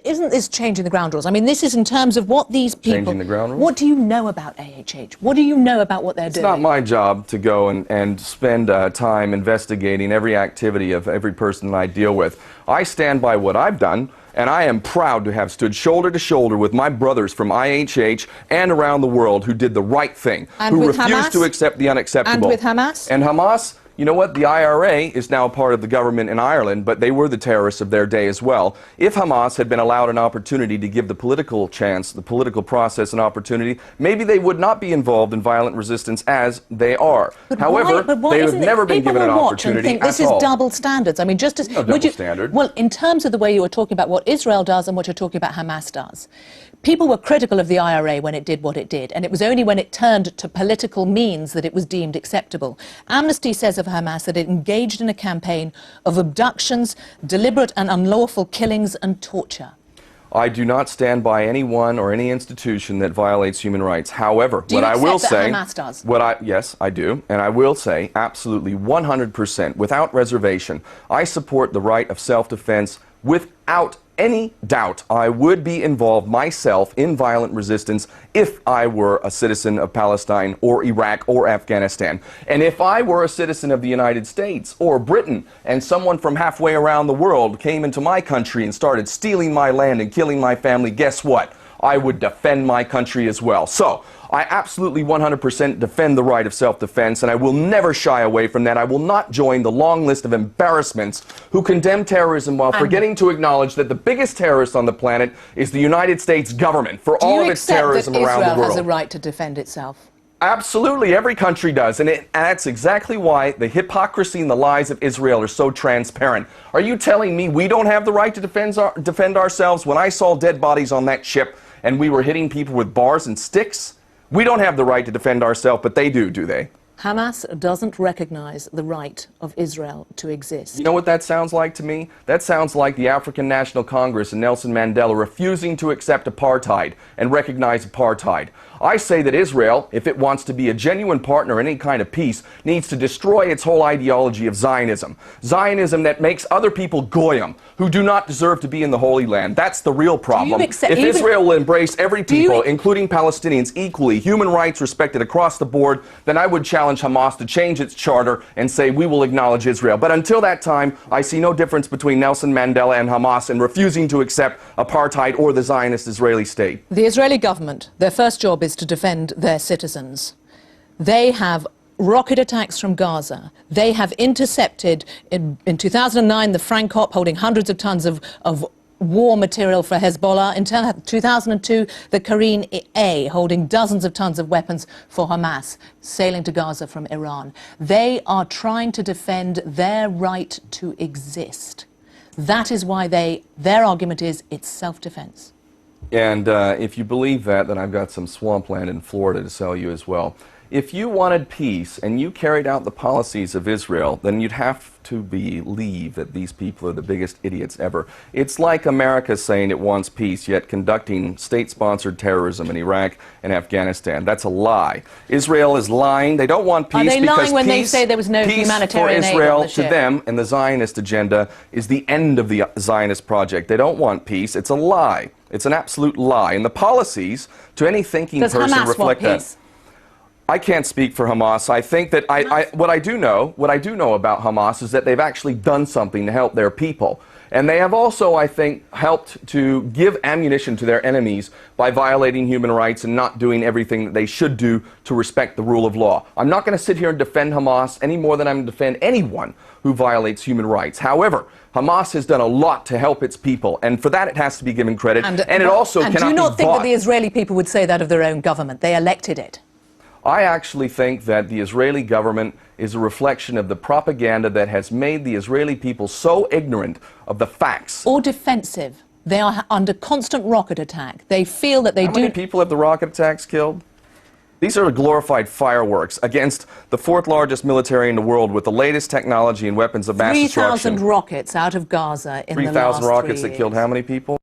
isn't this changing the ground rules? I mean, this is in terms of what these people... Changing the ground rules? What do you know about AHH? What do you know about what they're doing? It's not my job to go and spend time investigating every activity of every person that I deal with. I stand by what I've done, and I am proud to have stood shoulder to shoulder with my brothers from IHH and around the world who did the right thing, who refused to accept the unacceptable. And with Hamas? And Hamas... You know what? The IRA is now part of the government in Ireland, but they were the terrorists of their day as well. If Hamas had been allowed an opportunity to give the political chance, the political process an opportunity, maybe they would not be involved in violent resistance as they are. However, they have never been given an opportunity at all. This is double standards. I mean, just as... No double standard. Well, in terms of the way you were talking about what Israel does and what you're talking about Hamas does, people were critical of the IRA when it did what it did, and it was only when it turned to political means that it was deemed acceptable. Amnesty says of Hamas that it engaged in a campaign of abductions, deliberate and unlawful killings and torture. I do not stand by anyone or any institution that violates human rights. However, what I will say, Hamas does? Yes, I do, and I will say absolutely 100%, without reservation, I support the right of self-defense without any doubt. I would be involved myself in violent resistance if I were a citizen of Palestine or Iraq or Afghanistan. And if I were a citizen of the United States or Britain and someone from halfway around the world came into my country and started stealing my land and killing my family, guess what? I would defend my country as well. So, I absolutely 100% defend the right of self-defense, and I will never shy away from that. I will not join the long list of embarrassments who condemn terrorism while forgetting to acknowledge that the biggest terrorist on the planet is the United States government for all of its terrorism around the world. Do you accept that Israel has a right to defend itself? Absolutely, every country does, and that's exactly why the hypocrisy and the lies of Israel are so transparent. Are you telling me we don't have the right to defend ourselves? When I saw dead bodies on that ship and we were hitting people with bars and sticks, we don't have the right to defend ourselves, but they do they? Hamas doesn't recognize the right of Israel to exist. You know what that sounds like to me? That sounds like the African National Congress and Nelson Mandela refusing to accept apartheid and recognize apartheid. I say that Israel, if it wants to be a genuine partner in any kind of peace, needs to destroy its whole ideology of Zionism. Zionism that makes other people goyim, who do not deserve to be in the Holy Land. That's the real problem. If Israel will embrace every people, including Palestinians, equally, human rights respected across the board, then I would challenge Hamas to change its charter and say we will acknowledge Israel. But until that time, I see no difference between Nelson Mandela and Hamas in refusing to accept apartheid or the Zionist Israeli state. The Israeli government, their first job is to defend their citizens. They have rocket attacks from Gaza. They have intercepted, in 2009, the Frankop holding hundreds of tons of war material for Hezbollah. In 2002, the Karine A holding dozens of tons of weapons for Hamas, sailing to Gaza from Iran. They are trying to defend their right to exist. That is why their argument is it's self-defense. And if you believe that, then I've got some swampland in Florida to sell you as well. If you wanted peace and you carried out the policies of Israel, then you'd have to believe that these people are the biggest idiots ever. It's like America saying it wants peace, yet conducting state-sponsored terrorism in Iraq and Afghanistan. That's a lie. Israel is lying. They don't want peace. Are they lying when they say there was no humanitarian aid on the ship? Peace for Israel to them and the Zionist agenda is the end of the Zionist project. They don't want peace. It's a lie. It's an absolute lie. And the policies, to any thinking person, reflect that. I can't speak for Hamas. I think that what I do know about Hamas is that they've actually done something to help their people. And they have also, I think, helped to give ammunition to their enemies by violating human rights and not doing everything that they should do to respect the rule of law. I'm not going to sit here and defend Hamas any more than I'm going to defend anyone who violates human rights. However, Hamas has done a lot to help its people, and for that it has to be given credit. And it also cannot be bought. And do you not think that the Israeli people would say that of their own government? They elected it. I actually think that the Israeli government is a reflection of the propaganda that has made the Israeli people so ignorant of the facts. Or defensive. They are under constant rocket attack. They feel that they do... How many people have the rocket attacks killed? These are glorified fireworks against the fourth largest military in the world with the latest technology and weapons of mass destruction. 3,000 rockets out of Gaza in the last 3 years. 3,000 rockets that killed how many people?